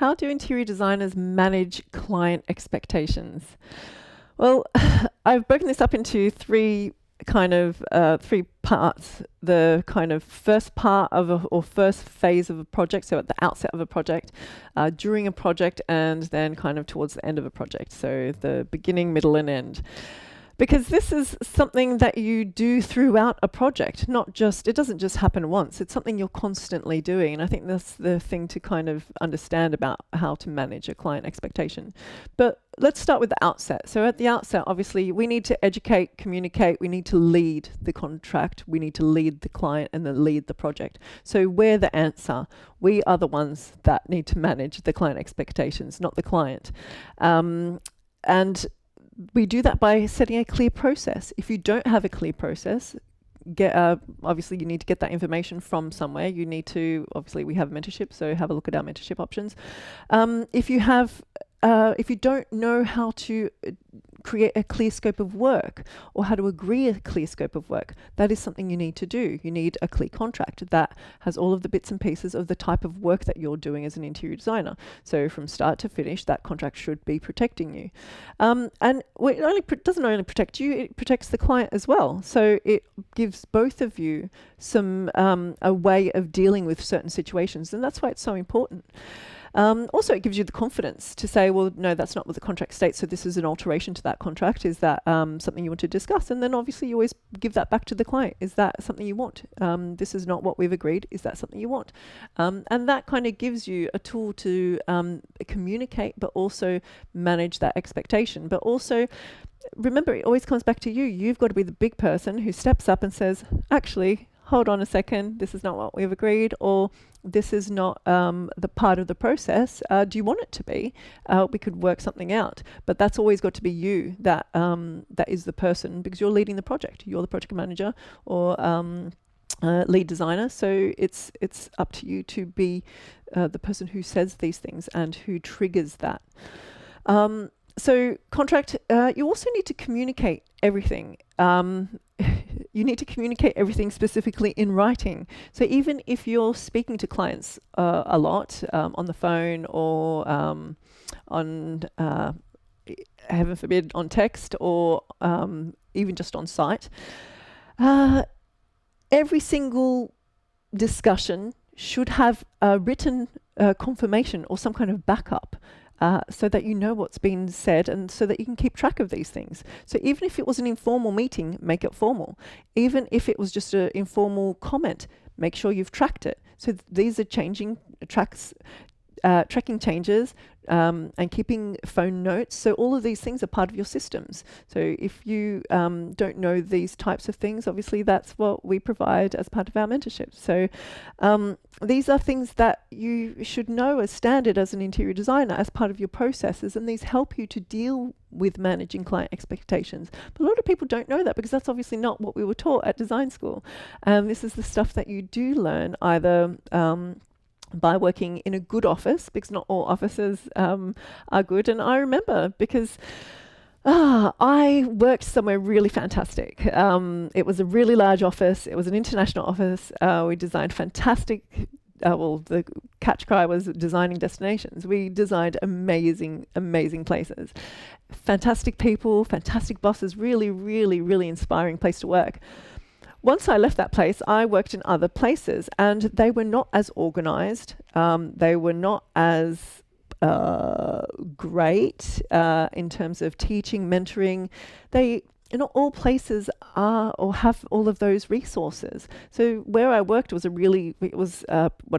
How do interior designers manage client expectations? Well, I've broken this up into three parts. The kind of first part of or first phase of a project, so at the outset of a project, during a project, and then kind of towards the end of a project. So the beginning, middle, and end. Because this is something that you do throughout a project, it doesn't just happen once, it's something you're constantly doing. And I think that's the thing to kind of understand about how to manage a client expectation. But let's start with the outset. So at the outset, obviously, we need to educate, communicate, we need to lead the contract, we need to lead the client and then lead the project. So we're the answer. We are the ones that need to manage the client expectations, not the client. And we do that by setting a clear process. If you don't have a clear process, obviously you need to get that information from somewhere. You need to, obviously we have mentorship, so have a look at our mentorship options. If you don't know how to create a clear scope of work or how to agree a clear scope of work, that is something you need to do. You need a clear contract that has all of the bits and pieces of the type of work that you're doing as an interior designer. So from start to finish, that contract should be protecting you. And it doesn't only protect you, it protects the client as well. So it gives both of you a way of dealing with certain situations, and that's why it's so important. Also, it gives you the confidence to say, well, no, that's not what the contract states, so this is an alteration to that contract. Is that something you want to discuss? And then obviously you always give that back to the client. Is that something you want? This is not what we've agreed. Is that something you want? And that kind of gives you a tool to communicate, but also manage that expectation. But also, remember, it always comes back to you. You've got to be the big person who steps up and says, actually, hold on a second, this is not what we've agreed, or this is not the part of the process. Do you want it to be? We could work something out. But that's always got to be you that is the person, because you're leading the project. You're the project manager or lead designer. So it's up to you to be the person who says these things and who triggers that. So contract, you also need to communicate everything. You need to communicate everything specifically in writing. So even if you're speaking to clients a lot on the phone or on, heaven forbid, on text or even just on site, every single discussion should have a written confirmation or some kind of backup. So that you know what's been said and so that you can keep track of these things. So even if it was an informal meeting, make it formal. Even if it was just an informal comment, make sure you've tracked it. So these are tracking changes and keeping phone notes. So all of these things are part of your systems. So if you don't know these types of things, obviously that's what we provide as part of our mentorship. So these are things that you should know as standard as an interior designer as part of your processes, and these help you to deal with managing client expectations. But a lot of people don't know that because that's obviously not what we were taught at design school. This is the stuff that you do learn either by working in a good office, because not all offices are good. And I remember because I worked somewhere really fantastic. It was a really large office. It was an international office. We designed fantastic, the catch cry was designing destinations. We designed amazing, amazing places. Fantastic people, fantastic bosses, really, really, really inspiring place to work. Once I left that place, I worked in other places, and they were not as organized. They were not as great in terms of teaching, mentoring. Not all places are or have all of those resources. So where I worked was one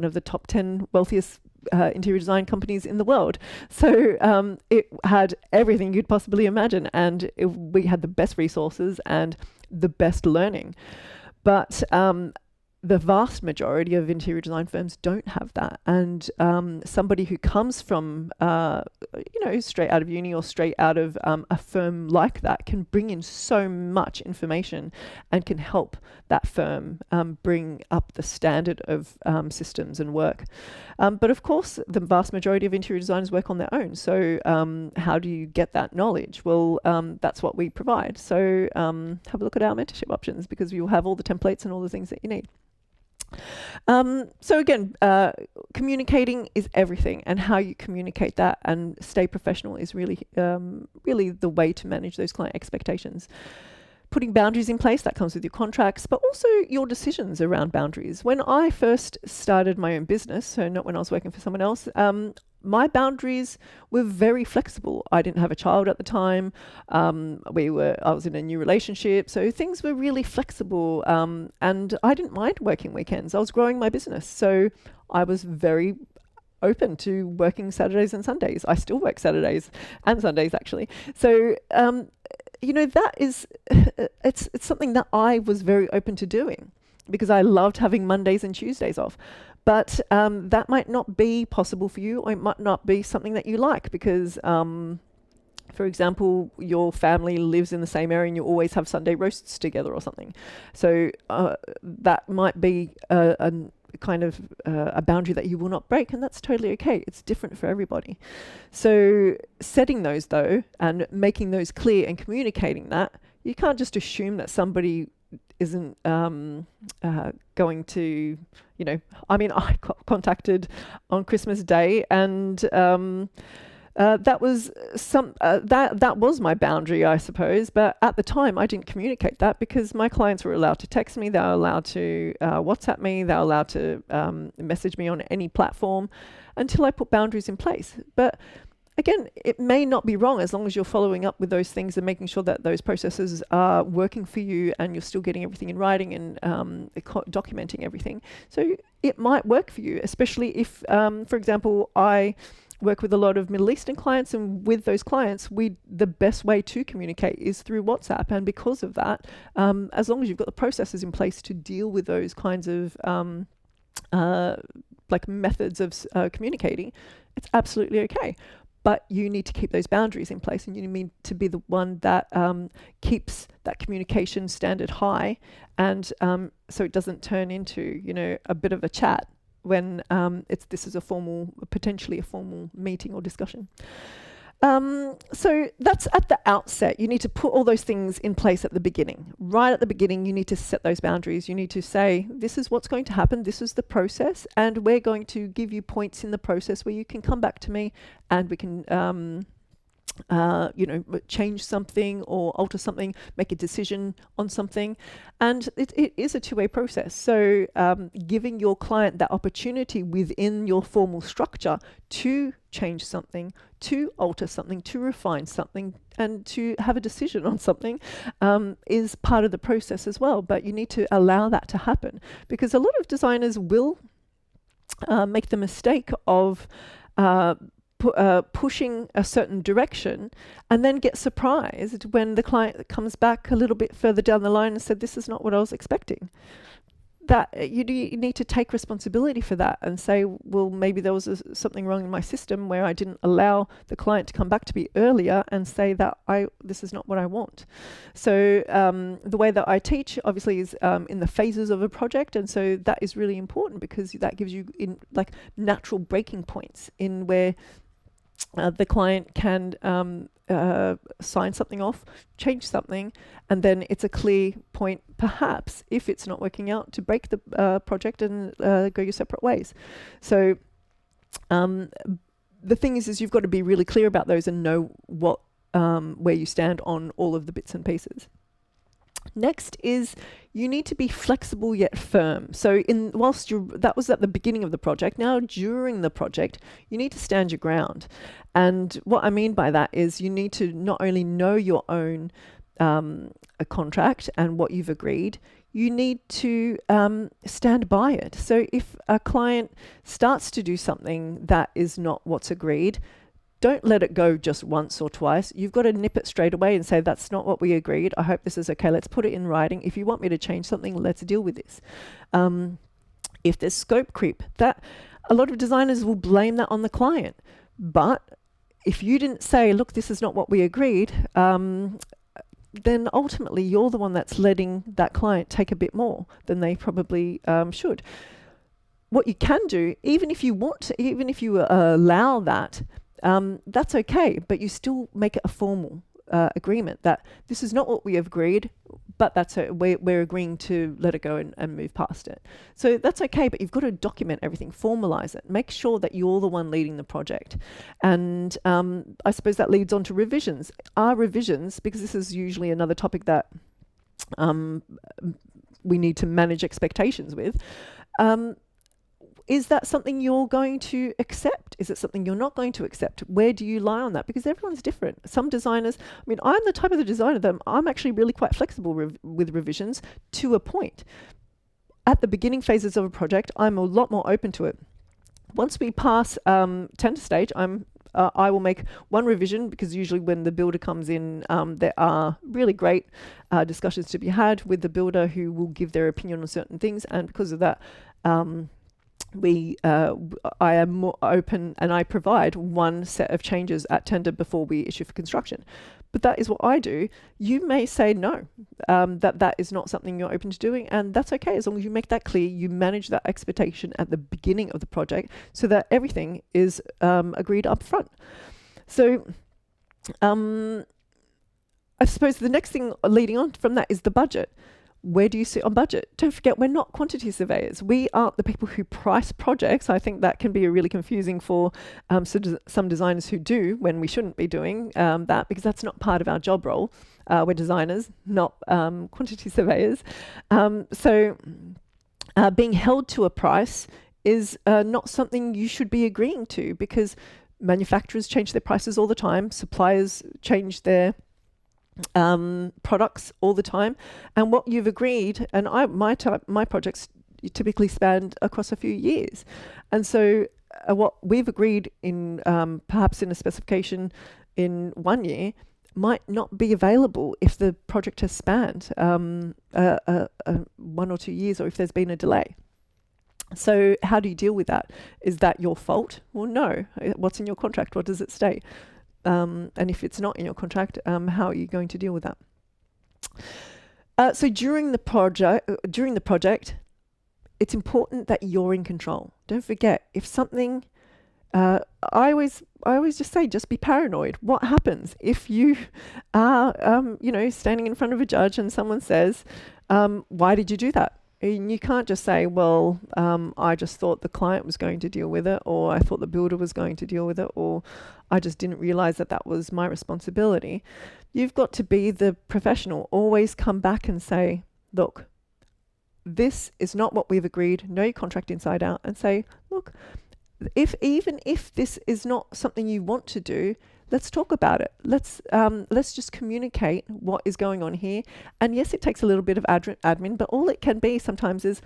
of the top 10 wealthiest interior design companies in the world. So it had everything you'd possibly imagine, and we had the best resources and the best learning. But the vast majority of interior design firms don't have that. And somebody who comes from, straight out of uni or straight out of a firm like that can bring in so much information and can help that firm bring up the standard of systems and work. But of course, the vast majority of interior designers work on their own. So how do you get that knowledge? Well, that's what we provide. So have a look at our mentorship options, because we will have all the templates and all the things that you need. So again, communicating is everything, and how you communicate that and stay professional is really the way to manage those client expectations. Putting boundaries in place, that comes with your contracts, but also your decisions around boundaries. When I first started my own business, so not when I was working for someone else, my boundaries were very flexible. I didn't have a child at the time. I was in a new relationship, so things were really flexible. And I didn't mind working weekends. I was growing my business, so I was very open to working Saturdays and Sundays. I still work Saturdays and Sundays, actually. So that is it's something that I was very open to doing, because I loved having Mondays and Tuesdays off. But that might not be possible for you, or it might not be something that you like, because for example, your family lives in the same area and you always have Sunday roasts together or something. So that might be a kind of a boundary that you will not break, and that's totally okay. It's different for everybody. So setting those, though, and making those clear and communicating that, you can't just assume that somebody isn't going to, I contacted on Christmas Day, and that was that was my boundary, I suppose. But at the time, I didn't communicate that, because my clients were allowed to text me, they were allowed to WhatsApp me, they were allowed to message me on any platform, until I put boundaries in place. But again, it may not be wrong, as long as you're following up with those things and making sure that those processes are working for you, and you're still getting everything in writing and documenting everything. So it might work for you, especially if, for example, I work with a lot of Middle Eastern clients, and with those clients, the best way to communicate is through WhatsApp. And because of that, as long as you've got the processes in place to deal with those kinds of like methods of communicating, it's absolutely okay. But you need to keep those boundaries in place, and you need to be the one that keeps that communication standard high, and so it doesn't turn into a bit of a chat when this is potentially a formal meeting or discussion. So that's at the outset. You need to put all those things in place at the beginning. Right at the beginning, you need to set those boundaries. You need to say, this is what's going to happen, this is the process, and we're going to give you points in the process where you can come back to me, and we can change something or alter something, make a decision on something. And it is a two-way process. So giving your client that opportunity within your formal structure to change something, to alter something, to refine something, and to have a decision on something is part of the process as well. But you need to allow that to happen, because a lot of designers will make the mistake of pushing a certain direction, and then get surprised when the client comes back a little bit further down the line and said, this is not what I was expecting. That you need to take responsibility for that and say, well, maybe there was something wrong in my system where I didn't allow the client to come back to me earlier and say that this is not what I want. So the way that I teach obviously is in the phases of a project, and so that is really important, because that gives you natural breaking points in where the client can sign something off, change something, and then it's a clear point, perhaps, if it's not working out, to break the project and go your separate ways. So the thing is you've got to be really clear about those and know what where you stand on all of the bits and pieces. Next is you need to be flexible yet firm. So that was at the beginning of the project. Now during the project, you need to stand your ground. And what I mean by that is you need to not only know your own a contract and what you've agreed, you need to stand by it. So if a client starts to do something that is not what's agreed, don't let it go just once or twice. You've got to nip it straight away and say, that's not what we agreed. I hope this is okay. Let's put it in writing. If you want me to change something, let's deal with this. If there's scope creep, that a lot of designers will blame that on the client. But if you didn't say, look, this is not what we agreed, then ultimately you're the one that's letting that client take a bit more than they probably should. What you can do, even if you allow that, that's okay, but you still make it a formal agreement that this is not what we have agreed, but that's we're agreeing to let it go and move past it. So that's okay, but you've got to document everything, formalize it, make sure that you're the one leading the project. And I suppose that leads on to revisions. Are revisions, because this is usually another topic that we need to manage expectations with, is that something you're going to accept? Is it something you're not going to accept? Where do you lie on that? Because everyone's different. Some designers, I mean, I'm the type of the designer that I'm actually really quite flexible with revisions to a point. At the beginning phases of a project, I'm a lot more open to it. Once we pass tender stage, I will make one revision, because usually when the builder comes in, there are really great discussions to be had with the builder, who will give their opinion on certain things. And because of that, I am more open, and I provide one set of changes at tender before we issue for construction. But that is what I do. You may say no, that is not something you're open to doing, and that's okay, as long as you make that clear. You manage that expectation at the beginning of the project so that everything is agreed up front. So I suppose the next thing leading on from that is the budget. Where do you sit on budget? Don't forget, we're not quantity surveyors. We aren't the people who price projects. I think that can be really confusing for some designers who do, when we shouldn't be doing that, because that's not part of our job role. We're designers, not quantity surveyors. So being held to a price is not something you should be agreeing to, because manufacturers change their prices all the time. Suppliers change their products all the time, and what you've agreed, and my projects typically spanned across a few years, and so what we've agreed in perhaps in a specification in 1 year might not be available if the project has spanned 1 or 2 years, or if there's been a delay. So how do you deal with that? Is that your fault? Well, no. What's in your contract? What does it state? And if it's not in your contract, how are you going to deal with that? So during the project, it's important that you're in control. Don't forget, if something, I always just say, just be paranoid. What happens if you are, standing in front of a judge and someone says, "Why did you do that?" And you can't just say, well, I just thought the client was going to deal with it, or I thought the builder was going to deal with it, or I just didn't realize that was my responsibility. You've got to be the professional. Always come back and say, look, this is not what we've agreed. Know your contract inside out, and say, look, even if this is not something you want to do, let's talk about it. Let's just communicate what is going on here. And yes, it takes a little bit of admin, but all it can be sometimes is,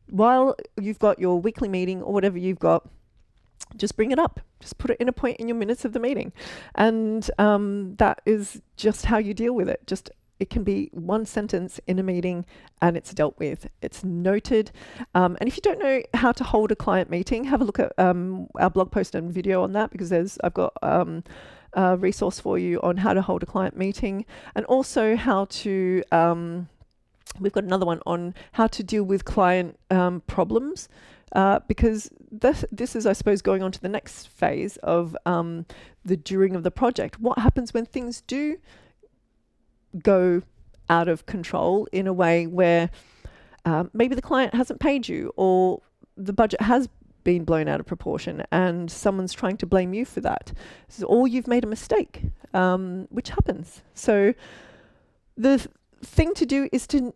while you've got your weekly meeting or whatever you've got, just bring it up. Just put it in a point in your minutes of the meeting. And that is just how you deal with it. It can be one sentence in a meeting and it's dealt with. It's noted. And if you don't know how to hold a client meeting, have a look at our blog post and video on that, because I've got a resource for you on how to hold a client meeting, and also how to, we've got another one on how to deal with client problems, because this is, I suppose, going on to the next phase of the during of the project. What happens when things do go out of control in a way where maybe the client hasn't paid you, or the budget has been blown out of proportion and someone's trying to blame you for that, or you've made a mistake, which happens. So the thing to do is to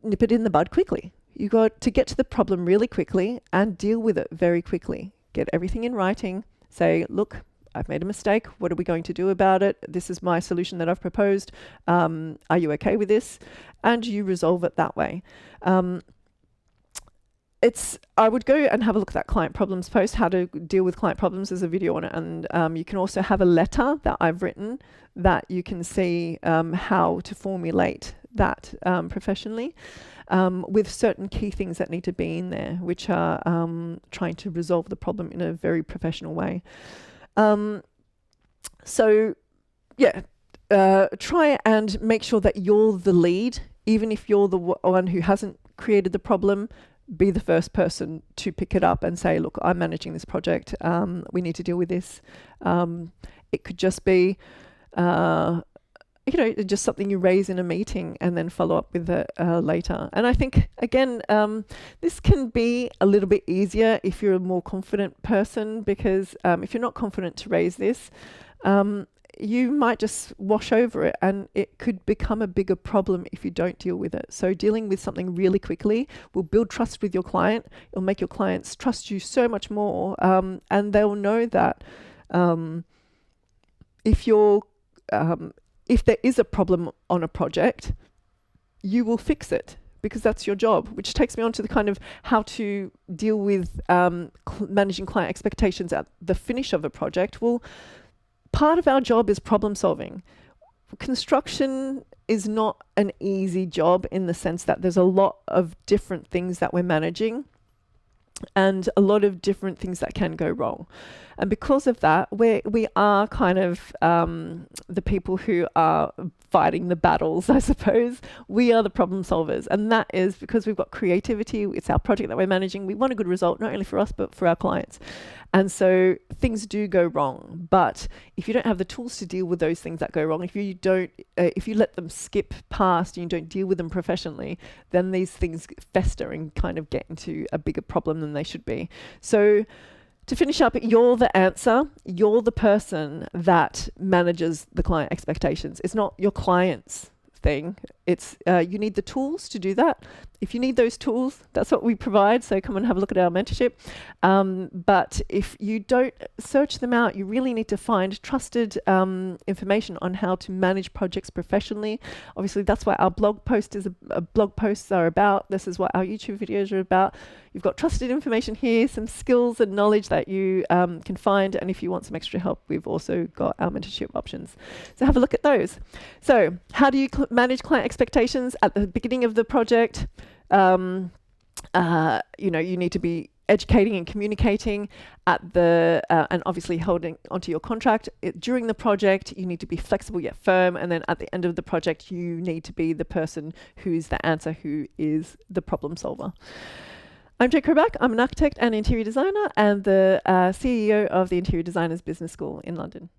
nip it in the bud quickly. You got to get to the problem really quickly and deal with it very quickly. Get everything in writing. Say, look, I've made a mistake. What are we going to do about it? This is my solution that I've proposed. Are you okay with this? And you resolve it that way. I would go and have a look at that client problems post, how to deal with client problems. There's a video on it, and you can also have a letter that I've written that you can see how to formulate that professionally, with certain key things that need to be in there, which are trying to resolve the problem in a very professional way. So yeah, try and make sure that you're the lead, even if you're the one who hasn't created the problem. Be the first person to pick it up and say, look, I'm managing this project. We need to deal with this. It could just be, just something you raise in a meeting and then follow up with it later. And I think, again, this can be a little bit easier if you're a more confident person, because if you're not confident to raise this, you might just wash over it, and it could become a bigger problem if you don't deal with it. So dealing with something really quickly will build trust with your client. It'll make your clients trust you so much more, and they'll know that if there is a problem on a project, you will fix it, because that's your job, which takes me on to the kind of how to deal with managing client expectations at the finish of a project. Well, part of our job is problem solving. Construction is not an easy job in the sense that there's a lot of different things that we're managing and a lot of different things that can go wrong. And because of that, we are kind of the people who are fighting the battles, I suppose. We are the problem solvers. And that is because we've got creativity. It's our project that we're managing. We want a good result, not only for us, but for our clients. And so things do go wrong. But if you don't have the tools to deal with those things that go wrong, if you let them skip past and you don't deal with them professionally, then these things fester and kind of get into a bigger problem than they should be. So to finish up, you're the answer. You're the person that manages the client expectations. It's not your client's thing. It's you need the tools to do that. If you need those tools, that's what we provide. So come and have a look at our mentorship. But if you don't search them out, you really need to find trusted information on how to manage projects professionally. Obviously, that's what our blog posts are about. This is what our YouTube videos are about. You've got trusted information here, some skills and knowledge that you can find. And if you want some extra help, we've also got our mentorship options. So have a look at those. So how do you manage client expectations at the beginning of the project? You need to be educating and communicating at the and obviously holding onto your contract. During the project, you need to be flexible yet firm, and then at the end of the project, you need to be the person who's the answer, who is the problem solver. I'm Jo Krobak. I'm an architect and interior designer, and the CEO of the Interior Designers Business School in London.